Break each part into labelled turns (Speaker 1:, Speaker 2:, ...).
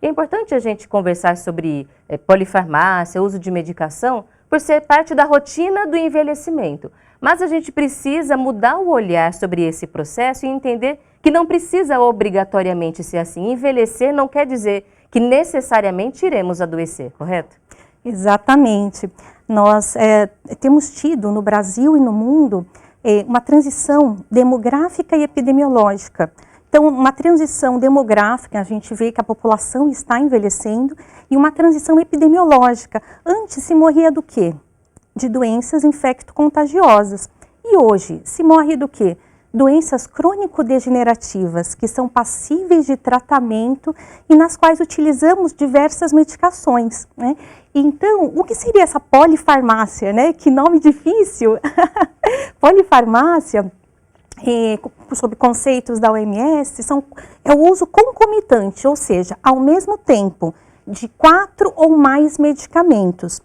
Speaker 1: é importante a gente conversar sobre polifarmácia, uso de medicação, por ser parte da rotina do envelhecimento. Mas a gente precisa mudar o olhar sobre esse processo e entender que não precisa obrigatoriamente ser assim. Envelhecer não quer dizer que necessariamente iremos adoecer, correto?
Speaker 2: Exatamente. Nós temos tido no Brasil e no mundo uma transição demográfica e epidemiológica. Então, uma transição demográfica, a gente vê que a população está envelhecendo, e uma transição epidemiológica. Antes se morria do quê? De doenças infecto-contagiosas. E hoje se morre do quê? Doenças crônico-degenerativas, que são passíveis de tratamento e nas quais utilizamos diversas medicações, né? Então, o que seria essa polifarmácia, né? Que nome difícil! Polifarmácia, sob conceitos da OMS, é o uso concomitante, ou seja, ao mesmo tempo, de 4 ou mais medicamentos.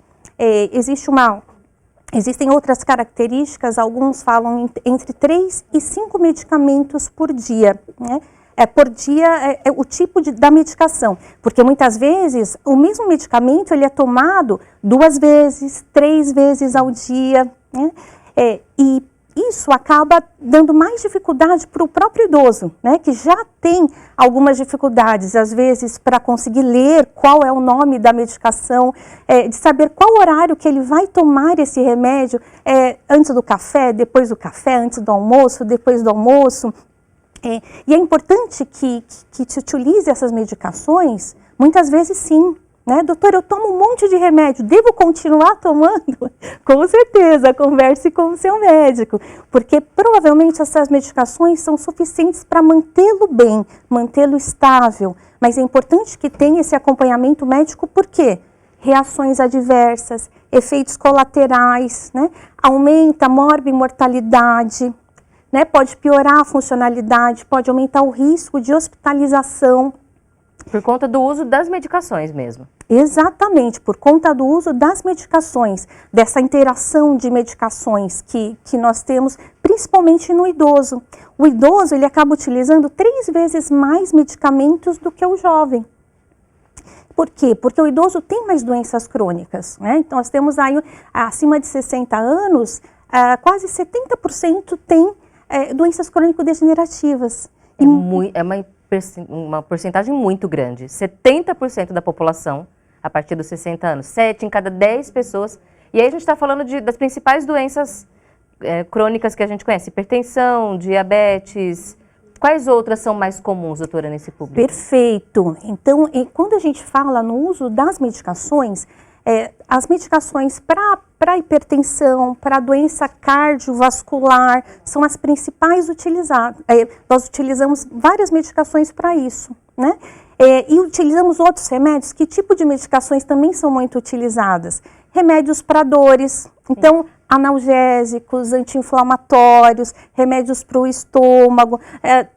Speaker 2: Existem outras características, alguns falam entre 3 e 5 medicamentos por dia, né? Por dia é o tipo da medicação, porque muitas vezes o mesmo medicamento ele é tomado 2 vezes, 3 vezes ao dia, né? E isso acaba dando mais dificuldade para o próprio idoso, né, que já tem algumas dificuldades, às vezes, para conseguir ler qual é o nome da medicação, de saber qual horário que ele vai tomar esse remédio, antes do café, depois do café, antes do almoço, depois do almoço. E é importante que se utilize essas medicações, muitas vezes sim. Né? Doutor, eu tomo um monte de remédio, devo continuar tomando? Com certeza, converse com o seu médico, porque provavelmente essas medicações são suficientes para mantê-lo bem, mantê-lo estável, mas é importante que tenha esse acompanhamento médico, por quê? Reações adversas, efeitos colaterais, né? Aumenta a morbimortalidade, né? Pode piorar a funcionalidade, pode aumentar o risco de hospitalização.
Speaker 1: Por conta do uso das medicações mesmo.
Speaker 2: Exatamente, por conta do uso das medicações, dessa interação de medicações que nós temos, principalmente no idoso. O idoso, ele acaba utilizando 3 vezes mais medicamentos do que o jovem. Por quê? Porque o idoso tem mais doenças crônicas, né? Então, nós temos aí, acima de 60 anos, quase 70% tem doenças crônico-degenerativas.
Speaker 1: É uma porcentagem muito grande. 70% da população, a partir dos 60 anos, 7 em cada 10 pessoas. E aí a gente está falando das principais doenças crônicas que a gente conhece, hipertensão, diabetes. Quais outras são mais comuns, doutora, nesse público?
Speaker 2: Perfeito. Então, quando a gente fala no uso das medicações, as medicações para hipertensão, para doença cardiovascular, são as principais utilizadas. Nós utilizamos várias medicações para isso, né? E utilizamos outros remédios. Que tipo de medicações também são muito utilizadas? Remédios para dores, então analgésicos, anti-inflamatórios, remédios para o estômago,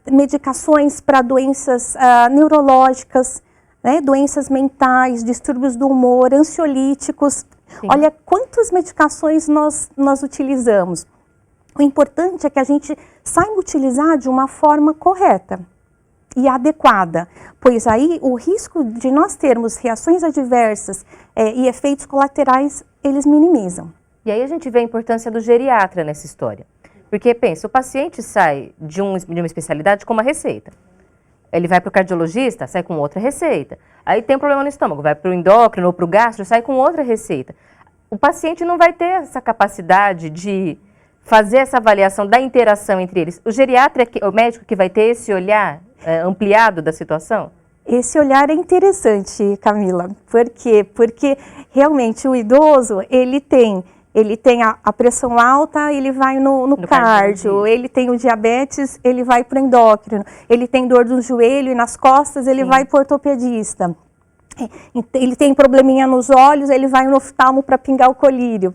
Speaker 2: medicações para doenças neurológicas, né, doenças mentais, distúrbios do humor, ansiolíticos. Sim. Olha quantas medicações nós utilizamos. O importante é que a gente saiba utilizar de uma forma correta e adequada, pois aí o risco de nós termos reações adversas e efeitos colaterais, eles minimizam.
Speaker 1: E aí a gente vê a importância do geriatra nessa história. Porque, pensa, o paciente sai de uma especialidade com uma receita. Ele vai para o cardiologista, sai com outra receita. Aí tem um problema no estômago, vai para o endócrino ou para o gastro, sai com outra receita. O paciente não vai ter essa capacidade de fazer essa avaliação da interação entre eles. O geriatra é o médico que vai ter esse olhar ampliado da situação?
Speaker 2: Esse olhar é interessante, Camila. Por quê? Porque realmente o idoso, ele tem a pressão alta, ele vai no cardio, ele tem o diabetes, ele vai para o endócrino, ele tem dor no joelho e nas costas, ele vai para o ortopedista. Ele tem probleminha nos olhos, ele vai no oftalmo para pingar o colírio.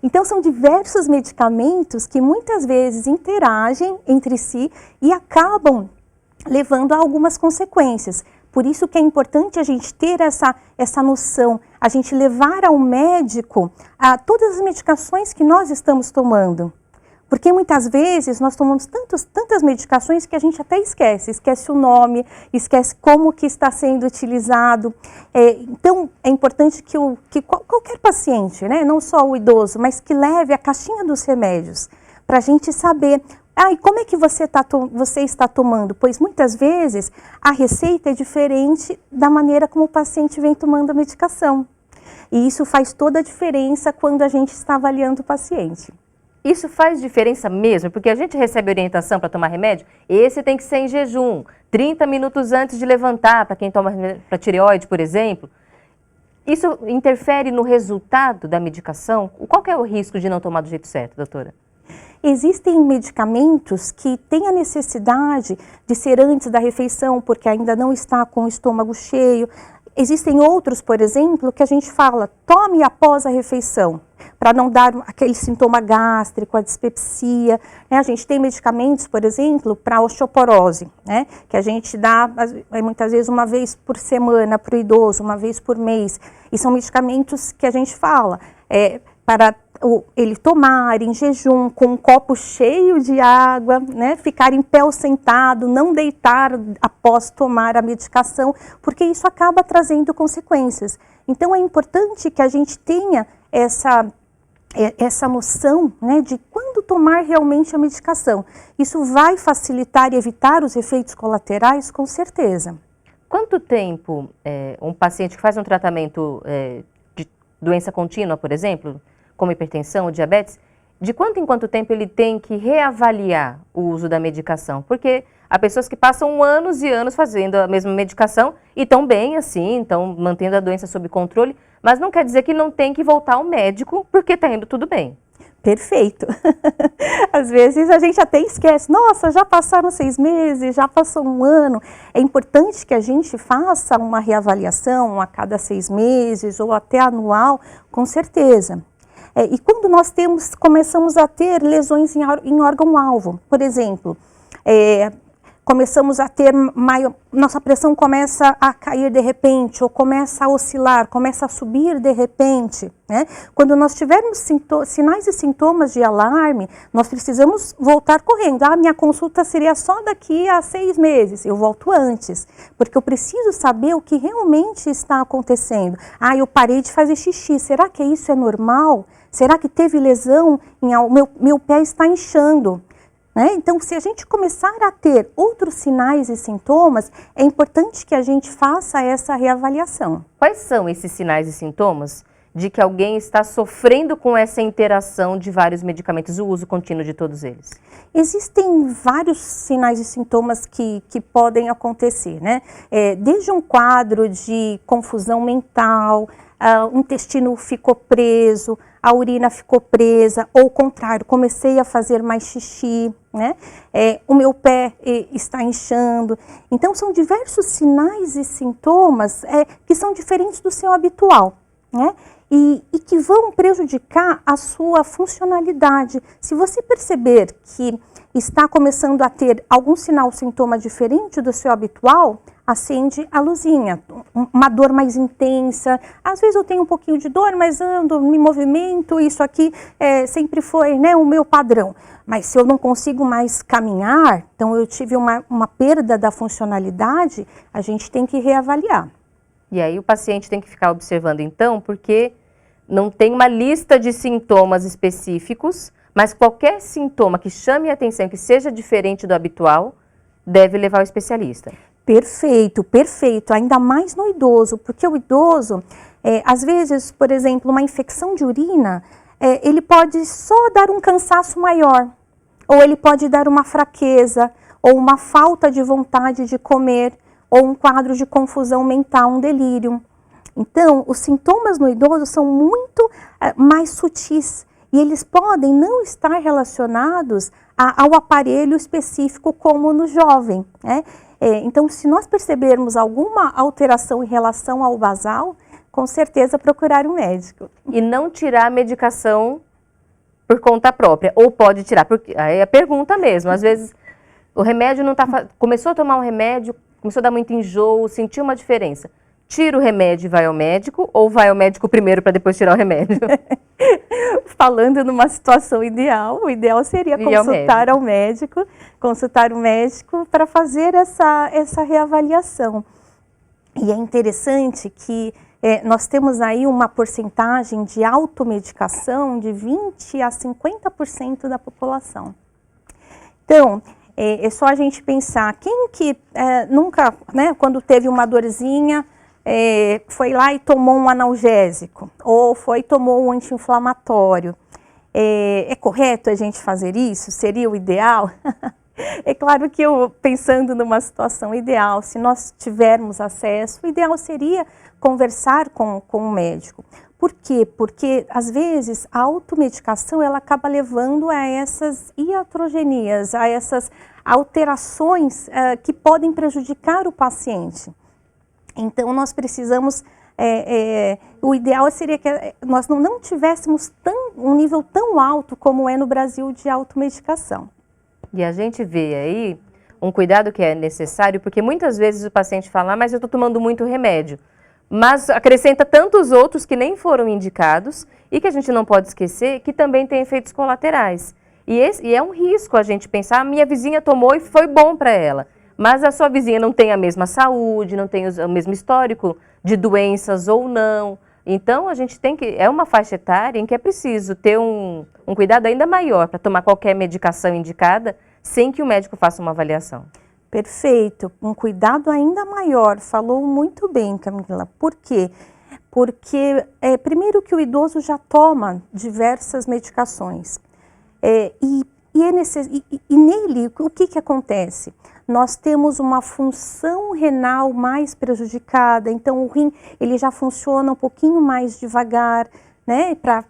Speaker 2: Então, são diversos medicamentos que muitas vezes interagem entre si e acabam levando a algumas consequências. Por isso que é importante a gente ter essa noção, a gente levar ao médico todas as medicações que nós estamos tomando. Porque muitas vezes nós tomamos tantas medicações que a gente até esquece o nome, esquece como que está sendo utilizado. Então, é importante que qualquer paciente, né, não só o idoso, mas que leve a caixinha dos remédios, para a gente saber, e como é que você está tomando? Pois muitas vezes a receita é diferente da maneira como o paciente vem tomando a medicação. E isso faz toda a diferença quando a gente está avaliando o paciente.
Speaker 1: Isso faz diferença mesmo, porque a gente recebe orientação para tomar remédio, esse tem que ser em jejum, 30 minutos antes de levantar, para quem toma para tireoide, por exemplo. Isso interfere no resultado da medicação? Qual que é o risco de não tomar do jeito certo, doutora?
Speaker 2: Existem medicamentos que têm a necessidade de ser antes da refeição, porque ainda não está com o estômago cheio. Existem outros, por exemplo, que a gente fala, tome após a refeição, para não dar aquele sintoma gástrico, a dispepsia. A gente tem medicamentos, por exemplo, para osteoporose, né? Que a gente dá muitas vezes uma vez por semana para o idoso, uma vez por mês. E são medicamentos que a gente fala para ele tomar em jejum, com um copo cheio de água, né, ficar em pé ou sentado, não deitar após tomar a medicação, porque isso acaba trazendo consequências. Então é importante que a gente tenha essa noção, né, de quando tomar realmente a medicação. Isso vai facilitar e evitar os efeitos colaterais, com certeza.
Speaker 1: Quanto tempo um paciente que faz um tratamento de doença contínua, por exemplo, como hipertensão ou diabetes, de quanto em quanto tempo ele tem que reavaliar o uso da medicação? Porque há pessoas que passam anos e anos fazendo a mesma medicação e estão bem assim, estão mantendo a doença sob controle, mas não quer dizer que não tem que voltar ao médico porque está indo tudo bem.
Speaker 2: Perfeito. Às vezes a gente até esquece, nossa, já passaram 6 meses, já passou um ano. É importante que a gente faça uma reavaliação a cada 6 meses ou até anual, com certeza. E quando nós começamos a ter lesões em órgão-alvo, por exemplo, começamos a ter, nossa pressão começa a cair de repente, ou começa a oscilar, começa a subir de repente, né? Quando nós tivermos sinais e sintomas de alarme, nós precisamos voltar correndo. Minha consulta seria só daqui a 6 meses, eu volto antes, porque eu preciso saber o que realmente está acontecendo. Eu parei de fazer xixi, será que isso é normal? Será que teve lesão? Meu pé está inchando. Então, se a gente começar a ter outros sinais e sintomas, é importante que a gente faça essa reavaliação.
Speaker 1: Quais são esses sinais e sintomas de que alguém está sofrendo com essa interação de vários medicamentos, o uso contínuo de todos eles?
Speaker 2: Existem vários sinais e sintomas que podem acontecer, né? Desde um quadro de confusão mental, o intestino ficou preso, a urina ficou presa, ou o contrário, comecei a fazer mais xixi, né? O meu pé está inchando. Então, são diversos sinais e sintomas que são diferentes do seu habitual, né? E que vão prejudicar a sua funcionalidade. Se você perceber que está começando a ter algum sinal, sintoma diferente do seu habitual, acende a luzinha, uma dor mais intensa. Às vezes eu tenho um pouquinho de dor, mas ando, me movimento, isso aqui sempre foi, né, o meu padrão. Mas se eu não consigo mais caminhar, então eu tive uma perda da funcionalidade, a gente tem que reavaliar.
Speaker 1: E aí o paciente tem que ficar observando então, porque não tem uma lista de sintomas específicos, mas qualquer sintoma que chame a atenção, que seja diferente do habitual, deve levar ao especialista.
Speaker 2: Perfeito, perfeito. Ainda mais no idoso, porque o idoso, às vezes, por exemplo, uma infecção de urina, ele pode só dar um cansaço maior, ou ele pode dar uma fraqueza, ou uma falta de vontade de comer, ou um quadro de confusão mental, um delírio. Então, os sintomas no idoso são muito mais sutis e eles podem não estar relacionados ao aparelho específico como no jovem, né? Então, se nós percebermos alguma alteração em relação ao basal, com certeza procurar um médico.
Speaker 1: E não tirar a medicação por conta própria, ou pode tirar, porque aí é a pergunta mesmo, às vezes o remédio não está, começou a tomar um remédio, começou a dar muito enjoo, sentiu uma diferença. tira o remédio e vai ao médico, ou vai ao médico primeiro para depois tirar o remédio?
Speaker 2: Falando numa situação ideal, o ideal seria consultar o médico para fazer essa reavaliação. E é interessante que nós temos aí uma porcentagem de automedicação de 20% a 50% da população. Então, é só a gente pensar, quem que nunca, né, quando teve uma dorzinha, foi lá e tomou um analgésico, ou tomou um anti-inflamatório. É correto a gente fazer isso? Seria o ideal? É claro que pensando numa situação ideal, se nós tivermos acesso, o ideal seria conversar com o médico. Por quê? Porque, às vezes, a automedicação ela acaba levando a essas iatrogenias, a essas alterações que podem prejudicar o paciente. Então, nós precisamos, o ideal seria que nós não tivéssemos um nível tão alto como é no Brasil de automedicação.
Speaker 1: E a gente vê aí um cuidado que é necessário, porque muitas vezes o paciente fala, mas eu estou tomando muito remédio. Mas acrescenta tantos outros que nem foram indicados e que a gente não pode esquecer que também tem efeitos colaterais. E é um risco a gente pensar, minha vizinha tomou e foi bom para ela. Mas a sua vizinha não tem a mesma saúde, não tem o mesmo histórico de doenças ou não. Então, a gente tem que... É uma faixa etária em que é preciso ter um cuidado ainda maior para tomar qualquer medicação indicada sem que o médico faça uma avaliação.
Speaker 2: Perfeito. Um cuidado ainda maior. Falou muito bem, Camila. Por quê? Porque, primeiro que o idoso já toma diversas medicações. E nele, o que acontece? Nós temos uma função renal mais prejudicada, então o rim ele já funciona um pouquinho mais devagar, né, para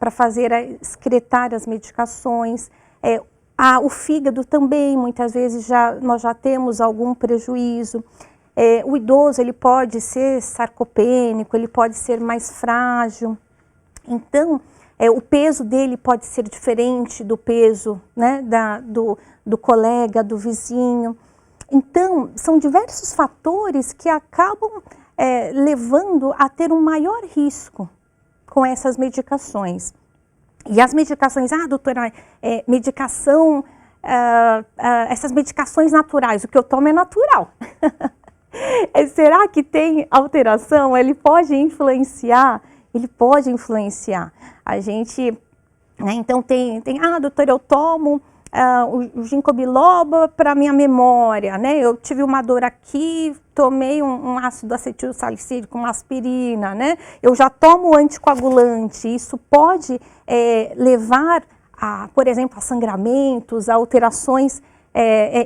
Speaker 2: excretar as medicações. O fígado também, muitas vezes nós já temos algum prejuízo. O idoso ele pode ser sarcopênico, ele pode ser mais frágil. Então, o peso dele pode ser diferente do peso, né, do colega, do vizinho. Então, são diversos fatores que acabam levando a ter um maior risco com essas medicações. E as medicações, doutora, medicação, essas medicações naturais, o que eu tomo é natural. Será que tem alteração? Ele pode influenciar? Ele pode influenciar. A gente, né, então doutora, eu tomo o ginkgo biloba para minha memória, né? Eu tive uma dor aqui, tomei um ácido acetil salicílico, uma aspirina, né? Eu já tomo anticoagulante. Isso pode levar por exemplo, a sangramentos, a alterações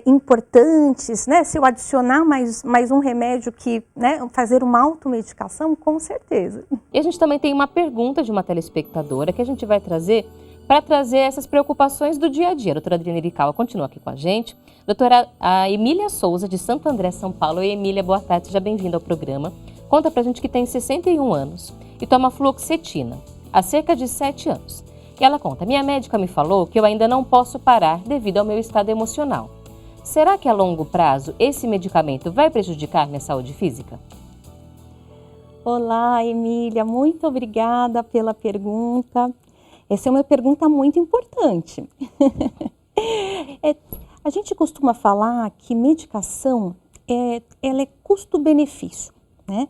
Speaker 2: importantes, né? Se eu adicionar mais um remédio né, fazer uma automedicação, com certeza.
Speaker 1: E a gente também tem uma pergunta de uma telespectadora que a gente vai trazer para trazer essas preocupações do dia a dia. A doutora Adriana Irikawa continua aqui com a gente. Doutora Emília Souza, de Santo André, São Paulo. Oi, Emília, boa tarde, seja bem-vinda ao programa. Conta pra gente que tem 61 anos e toma fluoxetina há cerca de 7 anos. E ela conta, minha médica me falou que eu ainda não posso parar devido ao meu estado emocional. Será que a longo prazo esse medicamento vai prejudicar minha saúde física?
Speaker 2: Olá, Emília, muito obrigada pela pergunta. Essa é uma pergunta muito importante. A gente costuma falar que medicação ela é custo-benefício, né?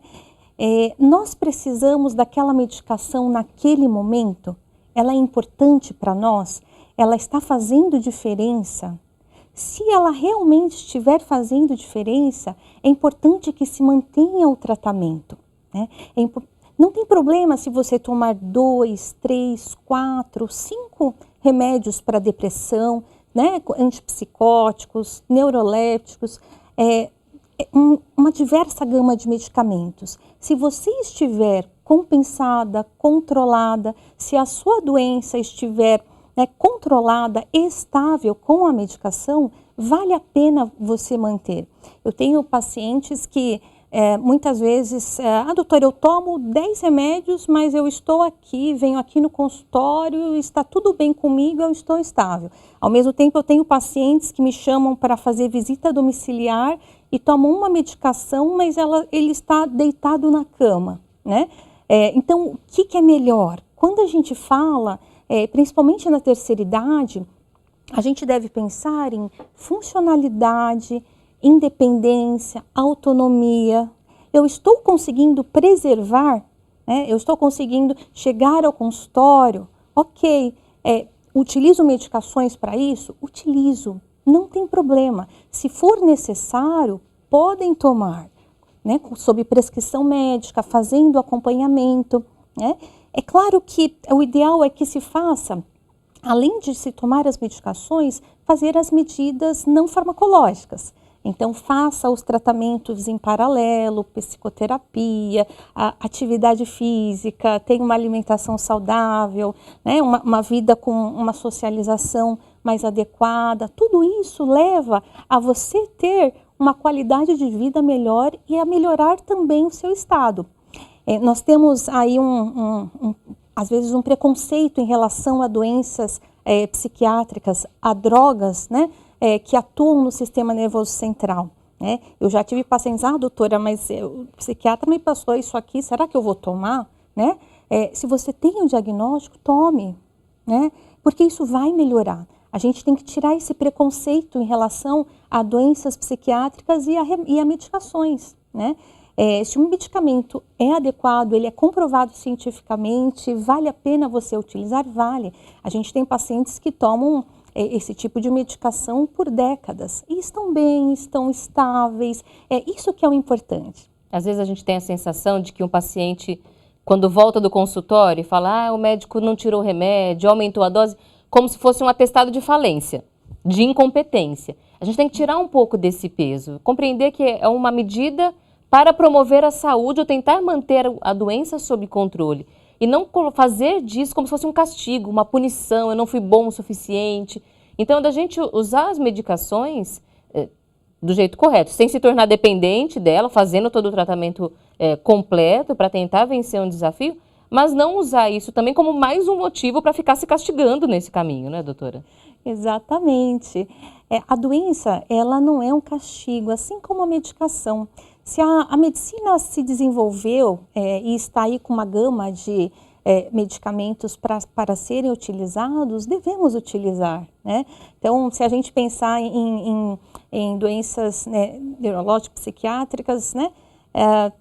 Speaker 2: Nós precisamos daquela medicação naquele momento, ela é importante para nós, ela está fazendo diferença. Se ela realmente estiver fazendo diferença, é importante que se mantenha o tratamento, né? Não tem problema se você tomar 2, 3, 4, 5 remédios para depressão, né? Antipsicóticos, neurolépticos, uma diversa gama de medicamentos. Se você estiver compensada, controlada, se a sua doença estiver controlada, estável com a medicação, vale a pena você manter. Eu tenho pacientes que muitas vezes, doutora, eu tomo 10 remédios, mas eu estou aqui, venho aqui no consultório, está tudo bem comigo, eu estou estável. Ao mesmo tempo, eu tenho pacientes que me chamam para fazer visita domiciliar e toma uma medicação, mas ele está deitado na cama, né? Então, o que é melhor? Quando a gente fala, principalmente na terceira idade, a gente deve pensar em funcionalidade, independência, autonomia. Eu estou conseguindo preservar, né? Eu estou conseguindo chegar ao consultório, ok, utilizo medicações para isso? Utilizo, não tem problema. Se for necessário, podem tomar, né? Sob prescrição médica, fazendo acompanhamento, né? É claro que o ideal é que se faça, além de se tomar as medicações, fazer as medidas não farmacológicas. Então, faça os tratamentos em paralelo, psicoterapia, atividade física, tenha uma alimentação saudável, né? Uma vida com uma socialização mais adequada. Tudo isso leva a você ter uma qualidade de vida melhor e a melhorar também o seu estado. Nós temos aí às vezes um preconceito em relação a doenças psiquiátricas, a drogas, né, que atuam no sistema nervoso central. Né? Eu já tive pacientes, doutora, mas o psiquiatra me passou isso aqui, será que eu vou tomar? Né? Se você tem um diagnóstico, tome, né? Porque isso vai melhorar. A gente tem que tirar esse preconceito em relação a doenças psiquiátricas e a medicações, né? Se um medicamento é adequado, ele é comprovado cientificamente, vale a pena você utilizar? Vale. A gente tem pacientes que tomam esse tipo de medicação por décadas e estão bem, estão estáveis. Isso que é o importante.
Speaker 1: Às vezes a gente tem a sensação de que um paciente, quando volta do consultório, fala, o médico não tirou o remédio, aumentou a dose, como se fosse um atestado de falência, de incompetência. A gente tem que tirar um pouco desse peso, compreender que é uma medida para promover a saúde ou tentar manter a doença sob controle. E não fazer disso como se fosse um castigo, uma punição, eu não fui bom o suficiente. Então, da gente usar as medicações do jeito correto, sem se tornar dependente dela, fazendo todo o tratamento completo para tentar vencer um desafio, mas não usar isso também como mais um motivo para ficar se castigando nesse caminho, né, doutora?
Speaker 2: Exatamente. A doença, ela não é um castigo, assim como a medicação. Se a medicina se desenvolveu e está aí com uma gama de medicamentos para serem utilizados, devemos utilizar, né? Então, se a gente pensar em doenças, né, neurológicas, psiquiátricas, né,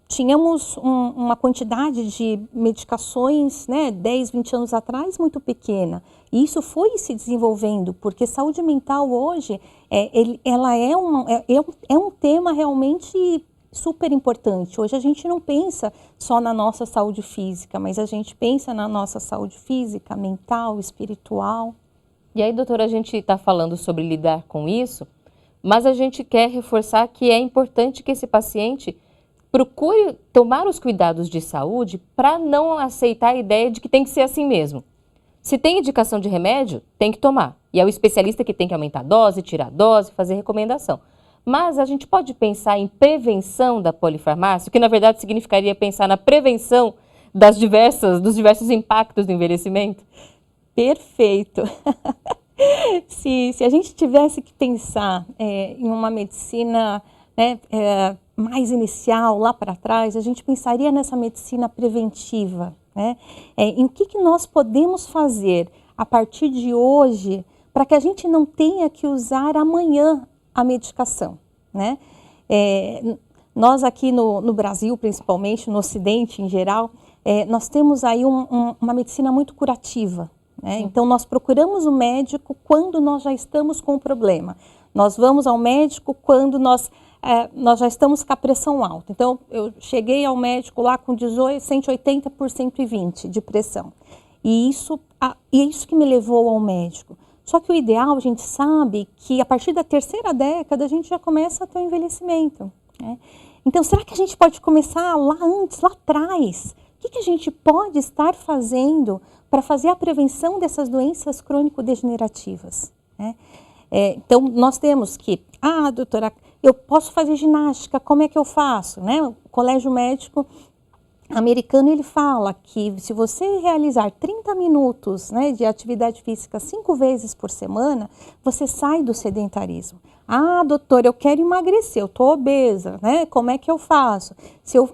Speaker 2: tínhamos uma quantidade de medicações, né, 10, 20 anos atrás, muito pequena. E isso foi se desenvolvendo, porque saúde mental hoje, ela é um tema realmente super importante. Hoje a gente não pensa só na nossa saúde física, mas a gente pensa na nossa saúde física, mental, espiritual.
Speaker 1: E aí, doutora, a gente está falando sobre lidar com isso, mas a gente quer reforçar que é importante que esse paciente procure tomar os cuidados de saúde para não aceitar a ideia de que tem que ser assim mesmo. Se tem indicação de remédio, tem que tomar. E é o especialista que tem que aumentar a dose, tirar a dose, fazer recomendação. Mas a gente pode pensar em prevenção da polifarmácia, que na verdade significaria pensar na prevenção dos diversos impactos do envelhecimento?
Speaker 2: Perfeito. Se a gente tivesse que pensar em uma medicina, né, mais inicial, lá para trás, a gente pensaria nessa medicina preventiva, né? Em o que nós podemos fazer a partir de hoje para que a gente não tenha que usar amanhã a medicação, né? Nós aqui no Brasil, principalmente, no Ocidente em geral, nós temos aí uma medicina muito curativa, né? Então, nós procuramos o médico quando nós já estamos com o problema. Nós vamos ao médico quando nós já estamos com a pressão alta. Então, eu cheguei ao médico lá com 180 por 120 de pressão. E é isso que me levou ao médico. Só que o ideal, a gente sabe que a partir da terceira década a gente já começa a ter um envelhecimento, né? Então, será que a gente pode começar lá antes, lá atrás? O que a gente pode estar fazendo para fazer a prevenção dessas doenças crônico-degenerativas, né? Então, nós temos que, doutora, eu posso fazer ginástica, como é que eu faço, né? O colégio médico americano, ele fala que se você realizar 30 minutos, né, de atividade física 5 vezes por semana, você sai do sedentarismo. Ah, doutor, eu quero emagrecer, eu estou obesa, né? Como é que eu faço? Se eu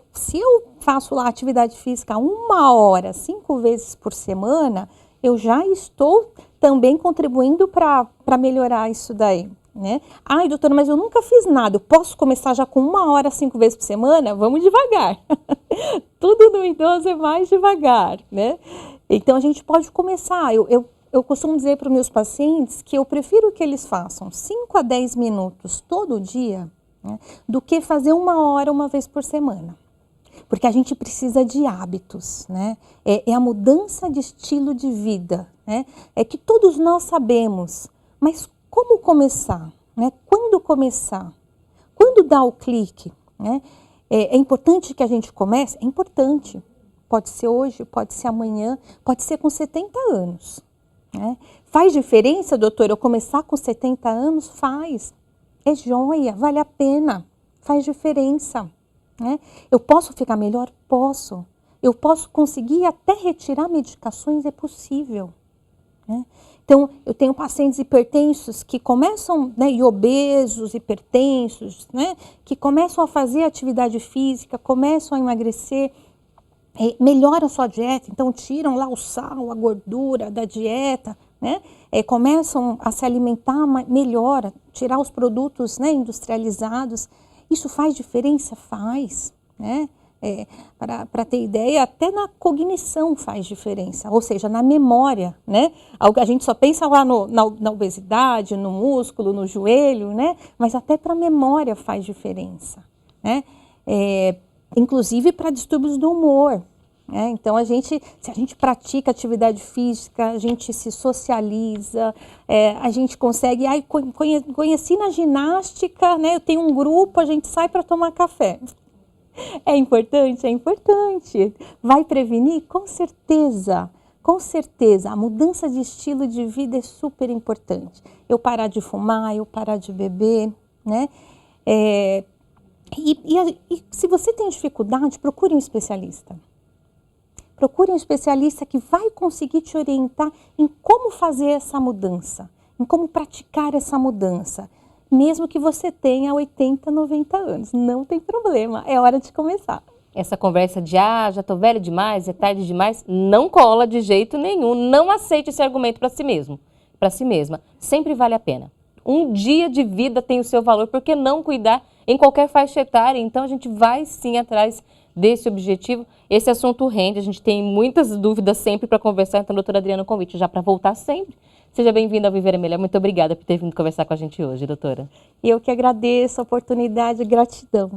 Speaker 2: faço lá atividade física 1 hora, 5 vezes por semana, eu já estou também contribuindo para melhorar isso daí. Né? Ai, doutora, mas eu nunca fiz nada, eu posso começar já com 1 hora, 5 vezes por semana? Vamos devagar. Tudo no idoso é mais devagar, né? Então, a gente pode começar. Eu costumo dizer para os meus pacientes que eu prefiro que eles façam 5 a 10 minutos todo dia, né, do que fazer 1 hora uma vez por semana. Porque a gente precisa de hábitos, né? É a mudança de estilo de vida, né? É que todos nós sabemos, mas como começar? Né? Quando começar? Quando dar o clique? Né? É importante que a gente comece? É importante. Pode ser hoje, pode ser amanhã, pode ser com 70 anos. Né? Faz diferença, doutor, eu começar com 70 anos? Faz. É joia, vale a pena. Faz diferença. Né? Eu posso ficar melhor? Posso. Eu posso conseguir até retirar medicações? É possível. Né? Então, eu tenho pacientes hipertensos que começam, né, e obesos, hipertensos, né, que começam a fazer atividade física, começam a emagrecer, melhoram a sua dieta, então tiram lá o sal, a gordura da dieta, né, começam a se alimentar melhor, tirar os produtos, né, industrializados. Isso faz diferença? Faz, né? Para ter ideia, até na cognição faz diferença, ou seja, na memória, né? A gente só pensa lá na obesidade, no músculo, no joelho, né? Mas até para a memória faz diferença, né? Inclusive para distúrbios do humor. Né? Então, se a gente pratica atividade física, a gente se socializa, a gente consegue... conheci na ginástica, né? Eu tenho um grupo, a gente sai para tomar café. É importante? É importante. Vai prevenir? Com certeza. Com certeza. A mudança de estilo de vida é super importante. Eu parar de fumar, eu parar de beber, né? E se você tem dificuldade, procure um especialista. Procure um especialista que vai conseguir te orientar em como fazer essa mudança, em como praticar essa mudança. Mesmo que você tenha 80, 90 anos, não tem problema, é hora de começar.
Speaker 1: Essa conversa de, já tô velho demais, é tarde demais, não cola de jeito nenhum. Não aceite esse argumento para si mesmo, para si mesma. Sempre vale a pena. Um dia de vida tem o seu valor, por que não cuidar em qualquer faixa etária? Então a gente vai sim atrás desse objetivo. Esse assunto rende, a gente tem muitas dúvidas sempre para conversar, então, doutora Adriana, um convite já para voltar sempre. Seja bem-vinda ao Viver é Melhor. Muito obrigada por ter vindo conversar com a gente hoje, doutora.
Speaker 2: Eu que agradeço a oportunidade, gratidão.